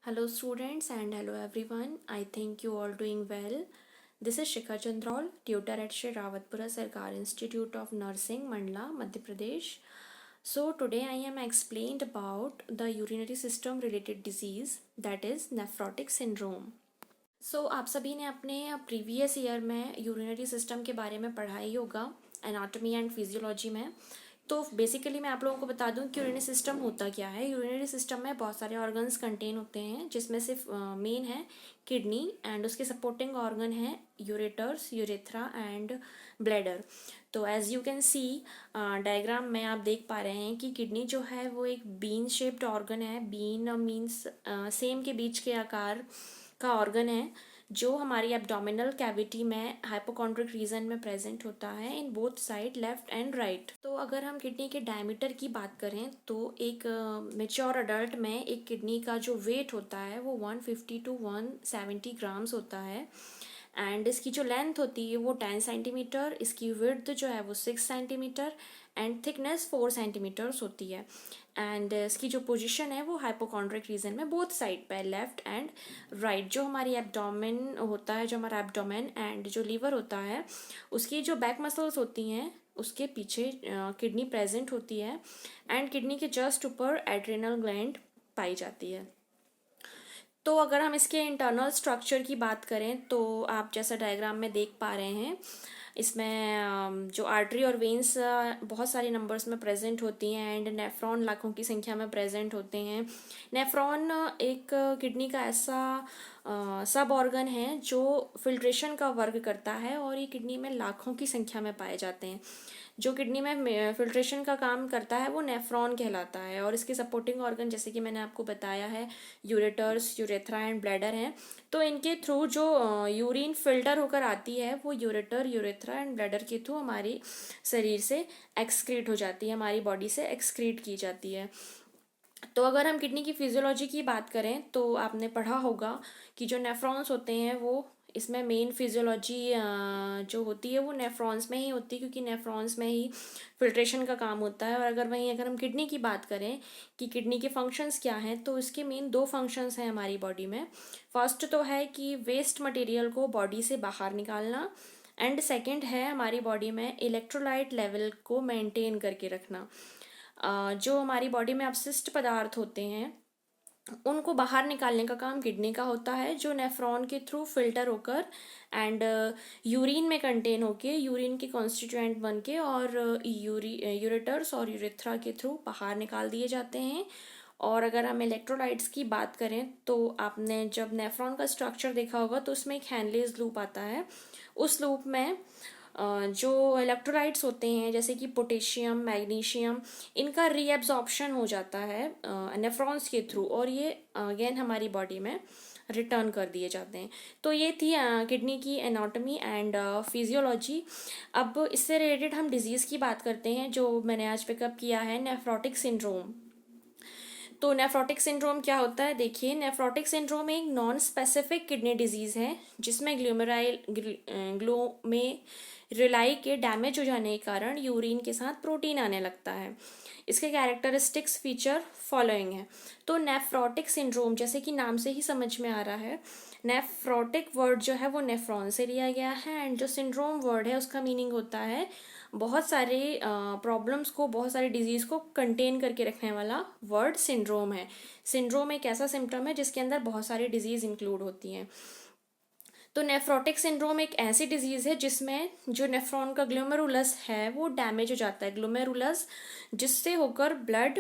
Hello students and hello everyone. I think you all doing well. This is Shikha Chandral, tutor at Shri Rawatpura Sarkar Institute of Nursing, Mandla, Madhya Pradesh. So today I am explained about the urinary system related disease, that is nephrotic syndrome. आप सभी ने अपने previous year में urinary system के बारे में पढ़ा ही होगा एनाटॉमी एंड फिजियोलॉजी में। तो बेसिकली मैं आप लोगों को बता दूं कि यूरिनरी सिस्टम होता क्या है। यूरिनरी सिस्टम में बहुत सारे ऑर्गन्स कंटेन होते हैं, जिसमें से मेन है किडनी एंड उसके सपोर्टिंग ऑर्गन है यूरेटर्स, यूरेथ्रा एंड ब्लैडर। तो as you can see diagram में आप देख पा रहे हैं कि किडनी जो है वो एक बीन शेप्ड ऑर्गन है। बीन मीन्स सेम के बीच के आकार का ऑर्गन है, जो हमारी एब्डोमिनल कैविटी में हाइपोकॉन्ड्रिक रीजन में प्रेजेंट होता है in both side, left and right. तो अगर हम किडनी के डायमीटर की बात करें तो एक मेच्योर अडल्ट में एक किडनी का जो वेट होता है वो 150 to 170 ग्राम्स होता है। एंड इसकी जो लेंथ होती है वो 10 सेंटीमीटर, इसकी विड्थ जो है वो 6 सेंटीमीटर एंड थिकनेस 4 सेंटीमीटर्स होती है। एंड इसकी जो पोजीशन है वो हाइपोकॉन्ड्रिक रीजन में बोथ साइड पे, लेफ्ट एंड राइट। जो हमारी एब्डोमेन होता है, जो हमारा एब्डोमेन एंड जो लीवर होता है, उसकी जो बैक मसल्स होती हैं उसके पीछे किडनी प्रेजेंट होती है। एंड किडनी के जस्ट ऊपर एड्रिनल ग्लैंड पाई जाती है। तो अगर हम इसके इंटरनल स्ट्रक्चर की बात करें तो आप जैसा डायग्राम में देख पा रहे हैं, इसमें जो आर्टरी और वेन्स बहुत सारे नंबर्स में प्रेजेंट होती हैं एंड नेफ्रॉन लाखों की संख्या में प्रेजेंट होते हैं। नेफ्रॉन एक किडनी का ऐसा सब ऑर्गन है जो फिल्ट्रेशन का वर्क करता है और ये किडनी में लाखों की संख्या में पाए जाते हैं। जो किडनी में फिल्ट्रेशन का काम करता है वो नेफ्रॉन कहलाता है और इसके सपोर्टिंग ऑर्गन जैसे कि मैंने आपको बताया है यूरेटर्स, यूरेथ्रा एंड ब्लैडर हैं। तो इनके थ्रू जो यूरिन फिल्टर होकर आती है वो यूरेटर, यूरेथ्रा एंड ब्लैडर के थ्रू हमारी शरीर से एक्सक्रीट हो जाती है, हमारी बॉडी से एक्सक्रीट की जाती है। तो अगर हम किडनी की फिजियोलॉजी की बात करें तो आपने पढ़ा होगा कि जो नेफ्रॉन्स होते हैं वो इसमें मेन फिजियोलॉजी जो होती है वो नेफ्रॉन्स में ही होती है, क्योंकि नेफ्रॉन्स में ही फिल्ट्रेशन का काम होता है। और अगर हम किडनी की बात करें कि किडनी के फंक्शंस क्या हैं, तो इसके मेन दो फंक्शंस हैं हमारी बॉडी में। फर्स्ट तो है कि वेस्ट मटेरियल को बॉडी से बाहर निकालना एंड सेकंड है हमारी बॉडी में इलेक्ट्रोलाइट लेवल को मेंटेन करके रखना। जो हमारी बॉडी में अपशिष्ट पदार्थ होते हैं उनको बाहर निकालने का काम किडनी का होता है, जो नेफ्रॉन के थ्रू फिल्टर होकर एंड यूरिन में कंटेन होके, यूरिन के कॉन्स्टिट्यूएंट बन के और यूरेटर्स और यूरेथ्रा के थ्रू बाहर निकाल दिए जाते हैं। और अगर हम इलेक्ट्रोलाइट्स की बात करें तो आपने जब नेफ्रॉन का स्ट्रक्चर देखा होगा तो उसमें एक हैनलेज लूप आता है। उस लूप में जो इलेक्ट्रोलाइट्स होते हैं जैसे कि पोटेशियम, मैग्नीशियम, इनका रीएब्जॉर्प्शन हो जाता है नेफ्रॉन्स के थ्रू और ये अगेन हमारी बॉडी में रिटर्न कर दिए जाते हैं। तो ये थी किडनी की एनाटॉमी एंड फिजियोलॉजी। अब इससे रिलेटेड हम डिजीज़ की बात करते हैं जो मैंने आज पिकअप किया है, नेफ्रोटिक सिंड्रोम। तो नेफ्रोटिक सिंड्रोम क्या होता है, देखिए नेफ्रोटिक सिंड्रोम एक नॉन स्पेसिफिक किडनी डिजीज़ है जिसमें ग्लोमेरुलाई के डैमेज हो जाने के कारण यूरिन के साथ प्रोटीन आने लगता है। इसके कैरेक्टरिस्टिक्स फीचर फॉलोइंग है। तो नेफ्रोटिक सिंड्रोम जैसे कि नाम से ही समझ में आ रहा है, नेफ्रोटिक वर्ड जो है वो नेफ्रॉन से लिया गया है एंड जो सिंड्रोम वर्ड है उसका मीनिंग होता है बहुत सारे प्रॉब्लम्स को, बहुत सारे डिजीज को कंटेन करके रखने वाला वर्ड सिंड्रोम है। सिंड्रोम एक ऐसा सिम्टम है जिसके अंदर बहुत सारी डिजीज इंक्लूड होती हैं। तो नेफ्रोटिक सिंड्रोम एक ऐसी डिजीज है जिसमें जो नेफ्रॉन का ग्लोमेरुलस है वो डैमेज हो जाता है। ग्लोमेरुलस जिससे होकर ब्लड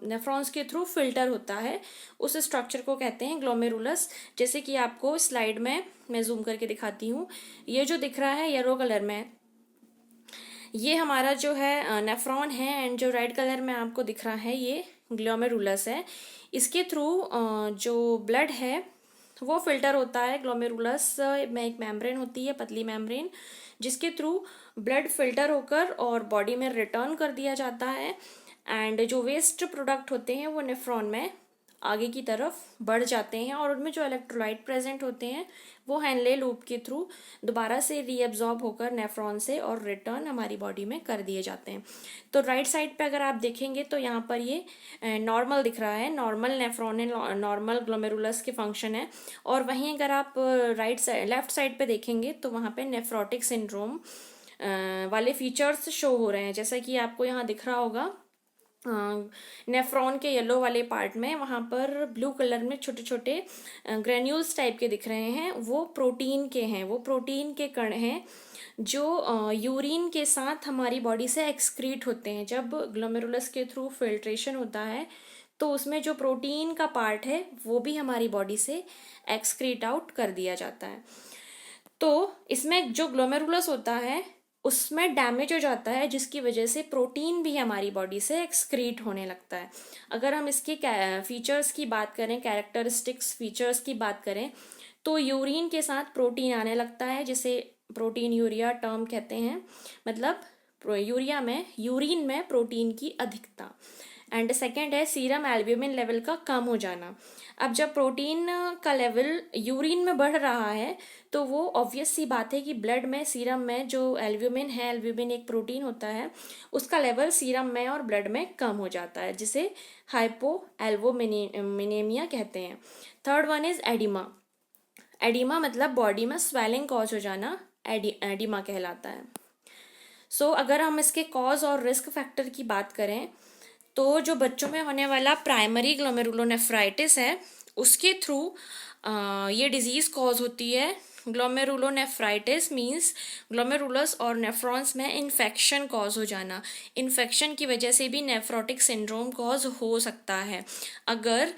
नेफ्रॉन्स के थ्रू फिल्टर होता है, उस स्ट्रक्चर को कहते हैं ग्लोमेरुलस। जैसे कि आपको स्लाइड में मैं जूम करके दिखाती हूँ, ये जो दिख रहा है येलो कलर में, ये हमारा जो है नेफ्रॉन है एंड जो रेड कलर में आपको दिख रहा है ये ग्लोमेरुलस है। इसके थ्रू जो ब्लड है वो फिल्टर होता है। ग्लोमेरुलस में एक मेम्ब्रेन होती है, पतली मेम्ब्रेन, जिसके थ्रू ब्लड फिल्टर होकर और बॉडी में रिटर्न कर दिया जाता है एंड जो वेस्ट प्रोडक्ट होते हैं वो नेफ्रॉन में आगे की तरफ बढ़ जाते हैं और उनमें जो इलेक्ट्रोलाइट प्रेजेंट होते हैं वो हेनले लूप के थ्रू दोबारा से रीअब्जॉर्ब होकर नेफ्रॉन से और रिटर्न हमारी बॉडी में कर दिए जाते हैं। तो राइट साइड पे अगर आप देखेंगे तो यहाँ पर ये नॉर्मल दिख रहा है, नॉर्मल नेफ्रॉन है, नॉर्मल ग्लोमेरुलस के फंक्शन है। और वहीं अगर आप लेफ्ट साइड पे देखेंगे तो वहाँ पे नेफ्रोटिक सिंड्रोम वाले फीचर्स शो हो रहे हैं। जैसा कि आपको यहाँ दिख रहा होगा नेफ्रॉन के येलो वाले पार्ट में वहाँ पर ब्लू कलर में छोटे छोटे ग्रेन्यूल्स टाइप के दिख रहे हैं, वो प्रोटीन के हैं, वो प्रोटीन के कण हैं जो यूरिन के साथ हमारी बॉडी से एक्सक्रीट होते हैं। जब ग्लोमेरुलस के थ्रू फिल्ट्रेशन होता है तो उसमें जो प्रोटीन का पार्ट है वो भी हमारी बॉडी से एक्सक्रीट आउट कर दिया जाता है। तो इसमें जो ग्लोमेरुलस होता है उसमें डैमेज हो जाता है, जिसकी वजह से प्रोटीन भी हमारी बॉडी से एक्सक्रीट होने लगता है। अगर हम इसके फीचर्स की बात करें, कैरेक्टरिस्टिक्स फीचर्स की बात करें, तो यूरिन के साथ प्रोटीन आने लगता है, जिसे प्रोटीन यूरिया टर्म कहते हैं। मतलब यूरिन में प्रोटीन की अधिकता। एंड सेकेंड है सीरम एल्ब्यूमिन लेवल का कम हो जाना। अब जब प्रोटीन का लेवल यूरिन में बढ़ रहा है तो वो ऑब्वियस सी बात है कि ब्लड में, सीरम में जो एल्ब्यूमिन है, एल्ब्यूमिन एक प्रोटीन होता है, उसका लेवल सीरम में और ब्लड में कम हो जाता है, जिसे हाइपो एल्बुमिनेमिया कहते हैं। Third one is oedema. Oedema मतलब बॉडी में स्वेलिंग कॉज हो जाना, एडिमा कहलाता है। सो अगर हम इसके कॉज और रिस्क फैक्टर की बात करें तो जो बच्चों में होने वाला प्राइमरी ग्लोमेरुलोनेफ्राइटिस है उसके थ्रू ये डिजीज कॉज होती है। ग्लोमेरुलोनेफ्राइटिस मींस ग्लोमेरुलस और नेफ्रॉन्स में इन्फेक्शन कॉज हो जाना। इन्फेक्शन की वजह से भी नेफ्रोटिक सिंड्रोम कॉज हो सकता है। अगर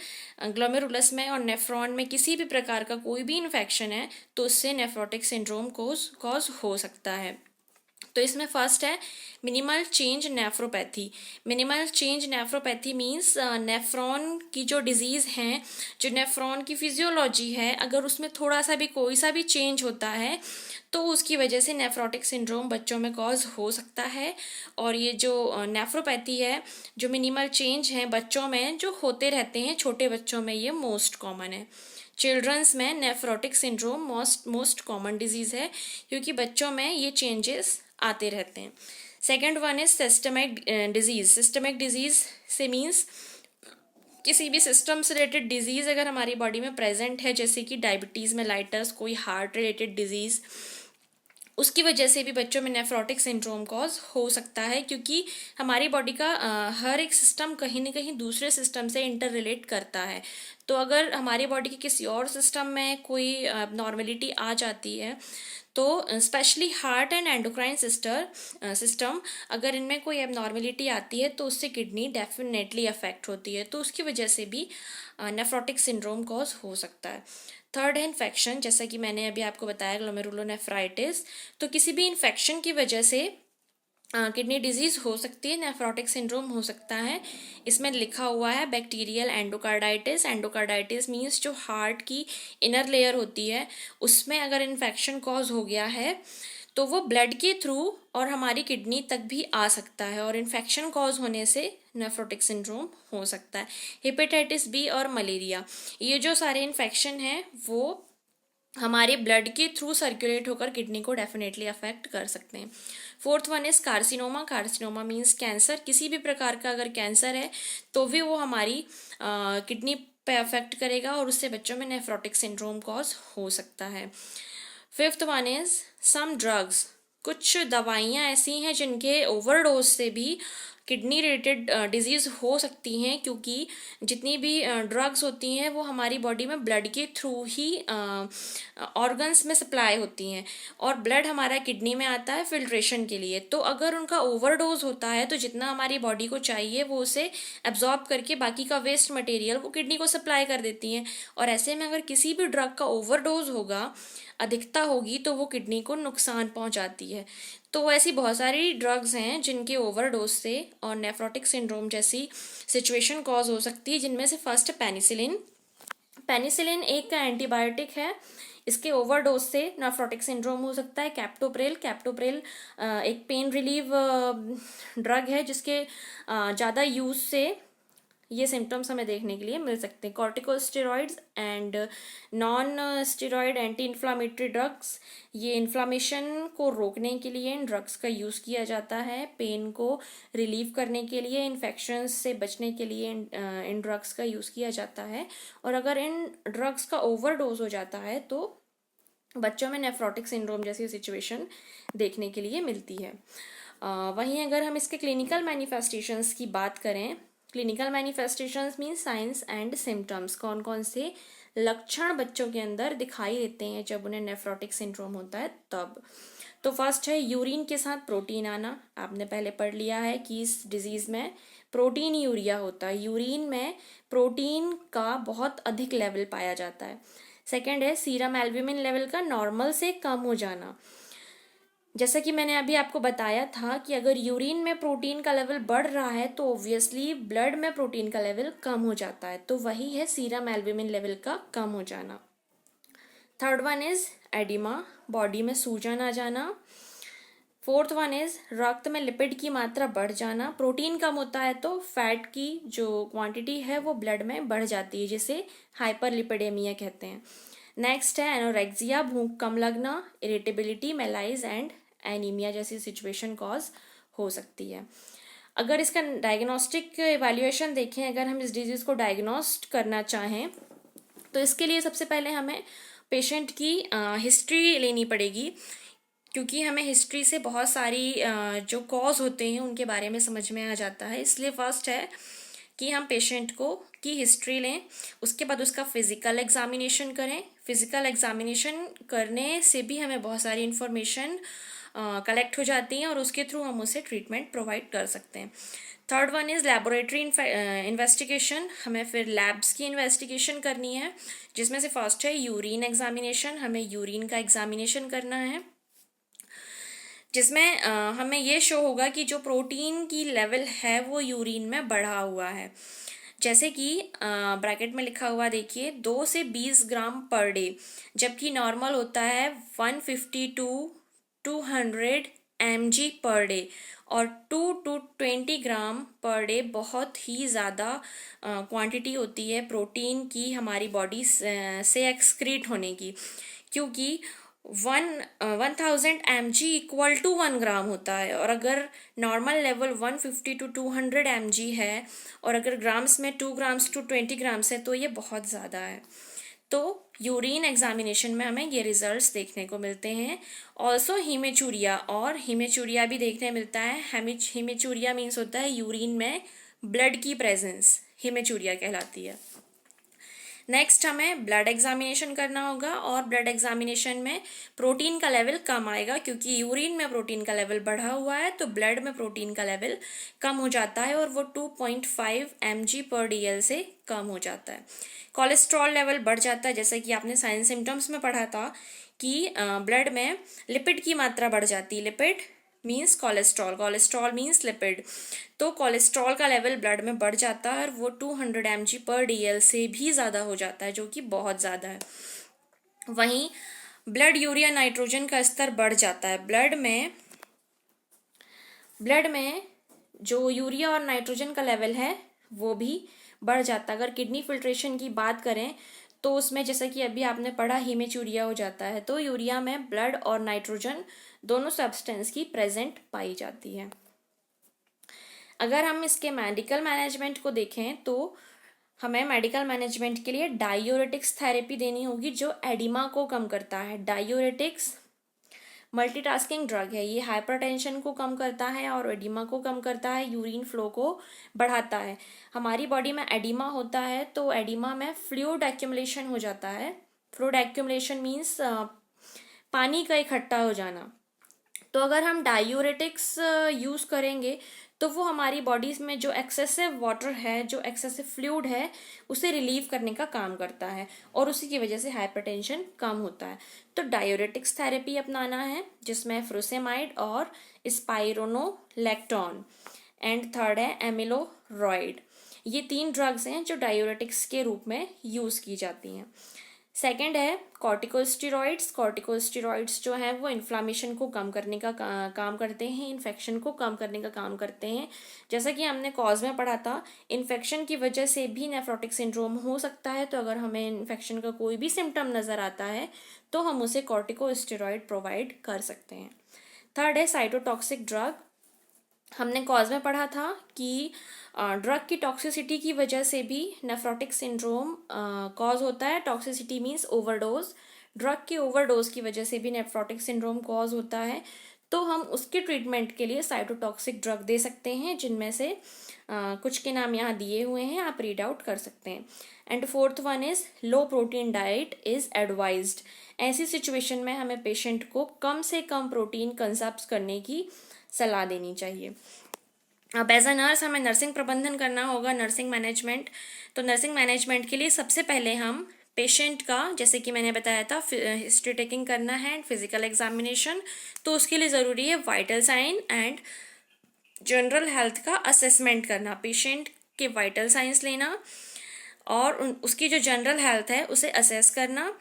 ग्लोमेरुलस में और नेफ्रॉन में किसी भी प्रकार का कोई भी इन्फेक्शन है तो उससे नेफ्रोटिक सिंड्रोम कॉज हो सकता है। तो इसमें फर्स्ट है minimal change nephropathy. Minimal change nephropathy means nephron की जो डिजीज़ हैं, जो नेफ्रॉन की फिजियोलॉजी है, अगर उसमें थोड़ा सा भी कोई सा भी चेंज होता है तो उसकी वजह से नेफ्रोटिक सिंड्रोम बच्चों में कॉज हो सकता है। और ये जो नेफ्रोपैथी है, जो मिनिमल चेंज हैं बच्चों में जो होते रहते हैं, छोटे बच्चों में ये मोस्ट कॉमन है। चिल्ड्रंस में nephrotic syndrome most common disease है, क्योंकि बच्चों में ये चेंजेस आते रहते हैं। Second one is systemic disease. Systemic disease से मीन्स किसी भी सिस्टम से रिलेटेड डिजीज अगर हमारी बॉडी में प्रेजेंट है, जैसे कि डायबिटीज़ मेलाइटस, कोई हार्ट रिलेटेड डिजीज़, उसकी वजह से भी बच्चों में नेफ्रोटिक सिंड्रोम कॉज हो सकता है, क्योंकि हमारी बॉडी का हर एक सिस्टम कहीं ना कहीं दूसरे सिस्टम से इंटर रिलेट करता है। तो अगर हमारी बॉडी के किसी और सिस्टम में कोई नॉर्मेलिटी आ जाती है तो specially heart and endocrine system अगर इनमें कोई एबनॉर्मेलिटी आती है तो उससे किडनी डेफिनेटली अफेक्ट होती है, तो उसकी वजह से भी नेफ्रोटिक सिंड्रोम कॉज हो सकता है। थर्ड है इन्फेक्शन। जैसा कि मैंने अभी आपको बताया ग्लोमेरुलोनेफ्राइटिस, तो किसी भी इन्फेक्शन की वजह से किडनी डिजीज़ हो सकती है, नेफ्रोटिक सिंड्रोम हो सकता है। इसमें लिखा हुआ है बैक्टीरियल एंडोकार्डाइटिस। एंडोकार्डाइटिस मीन्स जो हार्ट की इनर लेयर होती है उसमें अगर इन्फेक्शन कॉज हो गया है तो वो ब्लड के थ्रू और हमारी किडनी तक भी आ सकता है, और इन्फेक्शन कॉज होने से नेफ्रोटिक सिंड्रोम हो सकता है। हेपेटाइटिस बी और मलेरिया, ये जो सारे इन्फेक्शन हैं वो हमारे ब्लड के थ्रू सर्कुलेट होकर किडनी को डेफिनेटली अफेक्ट कर सकते हैं। Fourth one is carcinoma. Carcinoma means cancer. किसी भी प्रकार का अगर कैंसर है तो भी वो हमारी किडनी पे अफेक्ट करेगा और उससे बच्चों में नेफ्रोटिक सिंड्रोम कॉज हो सकता है। Fifth one is some drugs. कुछ दवाइयाँ ऐसी हैं जिनके ओवरडोज से भी किडनी रिलेटेड डिजीज़ हो सकती हैं, क्योंकि जितनी भी ड्रग्स होती हैं वो हमारी बॉडी में ब्लड के थ्रू ही ऑर्गन्स में सप्लाई होती हैं, और ब्लड हमारा किडनी में आता है फिल्ट्रेशन के लिए। तो अगर उनका ओवरडोज होता है तो जितना हमारी बॉडी को चाहिए वो उसे एब्जॉर्ब करके बाकी का वेस्ट मटेरियल वो किडनी को सप्लाई कर देती हैं, और ऐसे में अगर किसी भी ड्रग का ओवरडोज होगा, अधिकता होगी, तो वो किडनी को नुकसान पहुंचाती है। तो ऐसी बहुत सारी ड्रग्स हैं जिनके ओवरडोज से और नेफ्रोटिक सिंड्रोम जैसी सिचुएशन कॉज हो सकती है, जिनमें से फर्स्ट है पेनिसिलिन। पेनिसिलिन एक एंटीबायोटिक है, इसके ओवरडोज से नेफ्रोटिक सिंड्रोम हो सकता है। कैप्टोप्रिल एक पेन रिलीव ड्रग है जिसके ज़्यादा यूज से ये सिम्टम्स हमें देखने के लिए मिल सकते हैं। Corticosteroids and non steroid anti inflammatory drugs, ये इन्फ्लामेशन को रोकने के लिए इन ड्रग्स का यूज़ किया जाता है। पेन को रिलीव करने के लिए, इन्फेक्शंस से बचने के लिए इन ड्रग्स का यूज़ किया जाता है। और अगर इन ड्रग्स का ओवरडोज हो जाता है तो बच्चों में नेफ्रोटिक सिंड्रोम जैसी सिचुएशन देखने के लिए मिलती है। वहीं अगर हम इसके क्लिनिकल मैनिफेस्टेशंस की बात करें, clinical manifestations mean science and symptoms, कौन कौन से लक्षण बच्चों के अंदर दिखाई देते हैं जब उन्हें नेफ्रोटिक सिंड्रोम होता है तब। तो फर्स्ट है यूरिन के साथ प्रोटीन आना। आपने पहले पढ़ लिया है कि इस डिजीज में प्रोटीन यूरिया होता है, यूरिन में प्रोटीन का बहुत अधिक लेवल पाया जाता है। सेकेंड है सीरम एल्ब्यूमिन लेवल का नॉर्मल से कम हो जाना। जैसा कि मैंने अभी आपको बताया था कि अगर यूरिन में प्रोटीन का लेवल बढ़ रहा है तो ऑब्वियसली ब्लड में प्रोटीन का लेवल कम हो जाता है, तो वही है सीरम एल्ब्यूमिन लेवल का कम हो जाना। Third one is oedema, body में सूजन आ जाना। फोर्थ वन इज रक्त में लिपिड की मात्रा बढ़ जाना। प्रोटीन कम होता है तो फैट की जो क्वांटिटी है वो ब्लड में बढ़ जाती है, जिसे हाइपरलिपिडेमिया कहते हैं। नेक्स्ट है एनोरेक्सिया, भूख कम लगना, इरिटेबिलिटी, मेलाइज एंड एनीमिया जैसी सिचुएशन कॉज हो सकती है। अगर इसका डायग्नोस्टिक इवैल्यूएशन देखें, अगर हम इस डिजीज को डायग्नोस्ट करना चाहें तो इसके लिए सबसे पहले हमें पेशेंट की हिस्ट्री लेनी पड़ेगी, क्योंकि हमें हिस्ट्री से बहुत सारी जो कॉज होते हैं उनके बारे में समझ में आ जाता है। इसलिए फर्स्ट है कि हम पेशेंट की हिस्ट्री लें, उसके बाद उसका फिजिकल एग्जामिनेशन करें। फिजिकल एग्जामिनेशन करने से भी हमें बहुत सारी इन्फॉर्मेशन कलेक्ट हो जाती हैं और उसके थ्रू हम उसे ट्रीटमेंट प्रोवाइड कर सकते हैं। Third one is laboratory investigation, हमें फिर लैब्स की इन्वेस्टिगेशन करनी है, जिसमें से फर्स्ट है यूरिन एग्जामिनेशन। हमें यूरिन का एग्जामिनेशन करना है, जिसमें हमें ये शो होगा कि जो प्रोटीन की लेवल है वो यूरिन में बढ़ा हुआ है। जैसे कि ब्रैकेट में लिखा हुआ देखिए 2 से 20 ग्राम पर डे, जबकि नॉर्मल होता है 150 टू 200 mg पर डे, और 2 to 20 ग्राम पर डे बहुत ही ज़्यादा क्वांटिटी होती है प्रोटीन की हमारी बॉडी से एक्सक्रीट होने की, क्योंकि 1000 mg इक्वल टू 1 ग्राम होता है। और अगर नॉर्मल लेवल 150 to 200 mg है और अगर ग्राम्स में 2 ग्राम्स to 20 ग्राम्स है तो ये बहुत ज़्यादा है। तो यूरिन एग्जामिनेशन में हमें ये रिजल्ट्स देखने को मिलते हैं। ऑल्सो हीमेचूरिया, और हीमेचूरिया भी देखने मिलता है। हीमेचूरिया मीन्स होता है यूरिन में ब्लड की प्रेजेंस, हीमेचूरिया कहलाती है। नेक्स्ट हमें ब्लड एग्जामिनेशन करना होगा, और ब्लड एग्जामिनेशन में प्रोटीन का लेवल कम आएगा, क्योंकि यूरिन में प्रोटीन का लेवल बढ़ा हुआ है तो ब्लड में प्रोटीन का लेवल कम हो जाता है और वो 2.5 mg पर DL से कम हो जाता है। कोलेस्ट्रॉल लेवल बढ़ जाता है, जैसे कि आपने साइन सिम्टम्स में पढ़ा था कि ब्लड में लिपिड की मात्रा बढ़ जाती है। Lipid means cholesterol, cholesterol means lipid, तो कोलेस्ट्रॉल का लेवल ब्लड में बढ़ जाता है और वो 200 mg पर DL से भी ज़्यादा हो जाता है, जो कि बहुत ज़्यादा है। वहीं ब्लड यूरिया नाइट्रोजन का स्तर बढ़ जाता है। ब्लड में जो यूरिया और नाइट्रोजन का लेवल है वो भी बढ़ जाता है। अगर किडनी फिल्ट्रेशन की बात करें तो उसमें जैसा कि अभी आपने पढ़ा हीमेचूरिया हो जाता है, तो यूरिया में ब्लड और नाइट्रोजन दोनों सब्सटेंस की प्रेजेंट पाई जाती है। अगर हम इसके मेडिकल मैनेजमेंट को देखें तो हमें मेडिकल मैनेजमेंट के लिए डायूरेटिक्स थेरेपी देनी होगी, जो एडिमा को कम करता है। डायूरेटिक्स मल्टीटास्किंग ड्रग है, ये हाइपरटेंशन को कम करता है और एडिमा को कम करता है, यूरिन फ्लो को बढ़ाता है। हमारी बॉडी में एडिमा होता है तो एडिमा में फ्लूइड एक्यूमुलेशन हो जाता है। फ्लूइड एक्यूमुलेशन मीन्स पानी का इकट्ठा हो जाना। तो अगर हम डायूरेटिक्स यूज़ करेंगे तो वो हमारी बॉडीज में जो एक्सेसिव वाटर है, जो एक्सेसिव फ्लूइड है, उसे रिलीव करने का काम करता है और उसी की वजह से हाइपरटेंशन कम होता है। तो डायूरेटिक्स थेरेपी अपनाना है, जिसमें फ्रुसेमाइड और स्पाइरोनोलेक्टोन, एंड थर्ड है एमिलोरॉइड। ये 3 ड्रग्स हैं जो डायूरेटिक्स के रूप में यूज़ की जाती हैं। सेकंड है कॉर्टिकोस्टेरॉइड्स। कॉर्टिकोस्टेरॉइड्स जो है वो इन्फ्लामेशन को कम करने का काम करते हैं, इन्फेक्शन को कम करने का काम करते हैं। जैसा कि हमने कॉज में पढ़ा था, इन्फेक्शन की वजह से भी नेफ्रोटिक सिंड्रोम हो सकता है। तो अगर हमें इन्फेक्शन का कोई भी सिम्टम नज़र आता है तो हम उसे कॉर्टिकोस्टेरॉइड प्रोवाइड कर सकते हैं। थर्ड है साइटोटॉक्सिक ड्रग। हमने कॉज में पढ़ा था कि ड्रग की टॉक्सिसिटी की वजह से भी नेफ्रोटिक सिंड्रोम कॉज होता है। Toxicity means overdose. ड्रग की ओवरडोज की वजह से भी नेफ्रोटिक सिंड्रोम कॉज होता है। तो हम उसके ट्रीटमेंट के लिए साइटोटॉक्सिक ड्रग दे सकते हैं, जिनमें से कुछ के नाम यहाँ दिए हुए हैं, आप रीड आउट कर सकते हैं। And fourth one is low protein diet is advised. ऐसी सिचुएशन में हमें पेशेंट को कम से कम प्रोटीन कंजप्ट करने की सलाह देनी चाहिए। अब एज अ नर्स हमें नर्सिंग प्रबंधन करना होगा, नर्सिंग मैनेजमेंट। तो नर्सिंग मैनेजमेंट के लिए सबसे पहले हम पेशेंट का, जैसे कि मैंने बताया था, हिस्ट्री टेकिंग करना है एंड फिजिकल एग्जामिनेशन। तो उसके लिए ज़रूरी है vital sign and general health का असेसमेंट करना, पेशेंट के वाइटल साइंस लेना और उसकी जो जनरल हेल्थ है उसे असेस करना,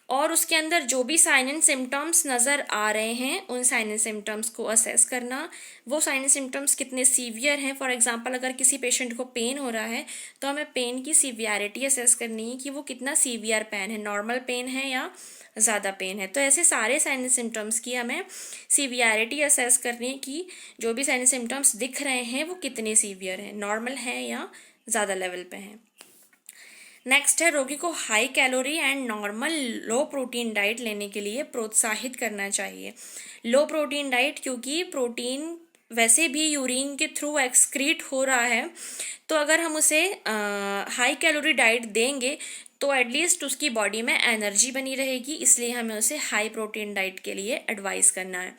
और उसके अंदर जो भी साइन एंड सिम्टम्स नज़र आ रहे हैं उन साइन एंड सिम्टम्स को असेस करना। वो साइन एंड सिम्टम्स कितने सीवियर हैं। फॉर एग्जांपल अगर किसी पेशेंट को पेन हो रहा है तो हमें पेन की सीवियरिटी असेस करनी है कि वो कितना सीवियर पेन है, नॉर्मल पेन है या ज़्यादा पेन है। तो ऐसे सारे साइन एंड सिम्टम्स की हमें सीवियरिटी असेस करनी है कि जो भी साइन एंड सिम्टम्स दिख रहे हैं वो कितने सीवियर हैं, नॉर्मल हैं या ज़्यादा लेवल पे हैं। नेक्स्ट है रोगी को high calorie and normal low protein diet लेने के लिए प्रोत्साहित करना चाहिए। लो प्रोटीन डाइट, क्योंकि प्रोटीन वैसे भी यूरिन के थ्रू एक्सक्रीट हो रहा है, तो अगर हम उसे हाई कैलोरी डाइट देंगे तो एटलीस्ट उसकी बॉडी में एनर्जी बनी रहेगी, इसलिए हमें उसे हाई प्रोटीन डाइट के लिए एडवाइस करना है।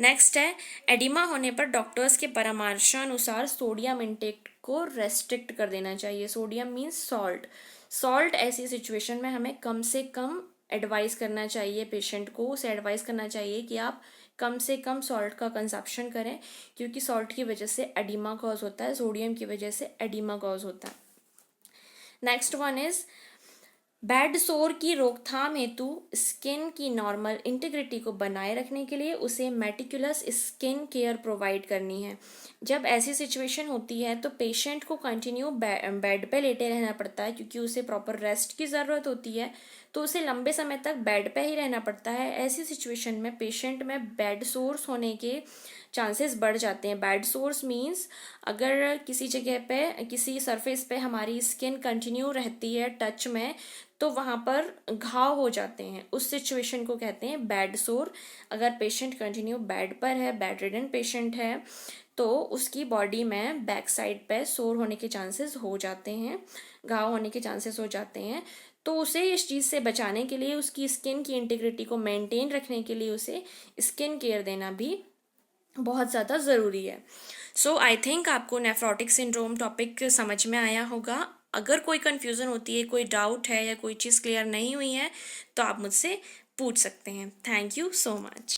नेक्स्ट है एडिमा होने पर डॉक्टर्स के परामर्शानुसार सोडियम इंटेक को रेस्ट्रिक्ट कर देना चाहिए। Sodium means salt. सॉल्ट ऐसी सिचुएशन में हमें कम से कम एडवाइस करना चाहिए, पेशेंट को उसे एडवाइस करना चाहिए कि आप कम से कम सॉल्ट का कंजप्शन करें, क्योंकि सॉल्ट की वजह से एडिमा कॉज होता है, सोडियम की वजह से एडिमा कॉज होता है। नेक्स्ट वन इज बेड सोर की रोकथाम हेतु स्किन की नॉर्मल इंटीग्रिटी को बनाए रखने के लिए उसे मेटिकुलस स्किन केयर प्रोवाइड करनी है। जब ऐसी सिचुएशन होती है तो पेशेंट को कंटिन्यू बेड पे लेटे रहना पड़ता है, क्योंकि उसे प्रॉपर रेस्ट की ज़रूरत होती है, तो उसे लंबे समय तक बेड पे ही रहना पड़ता है। ऐसी सिचुएशन में पेशेंट में बेड सोर्स होने के चांसेस बढ़ जाते हैं। बेड सोर्स मीन्स अगर किसी जगह पे, किसी सरफेस पे हमारी स्किन कंटिन्यू रहती है टच में, तो वहाँ पर घाव हो जाते हैं, उस सिचुएशन को कहते हैं बेड सोर। अगर पेशेंट कंटिन्यू बेड पर है, बेड रिडन पेशेंट है, तो उसकी बॉडी में बैक साइड पे सोर होने के चांसेस हो जाते हैं, घाव होने के चांसेस हो जाते हैं। तो उसे इस चीज़ से बचाने के लिए, उसकी स्किन की इंटीग्रिटी को मेंटेन रखने के लिए उसे स्किन केयर देना भी बहुत ज़्यादा ज़रूरी है। सो आई थिंक आपको नेफ्रोटिक सिंड्रोम टॉपिक समझ में आया होगा। अगर कोई कन्फ्यूज़न होती है, कोई डाउट है या कोई चीज़ क्लियर नहीं हुई है तो आप मुझसे पूछ सकते हैं। Thank you so much.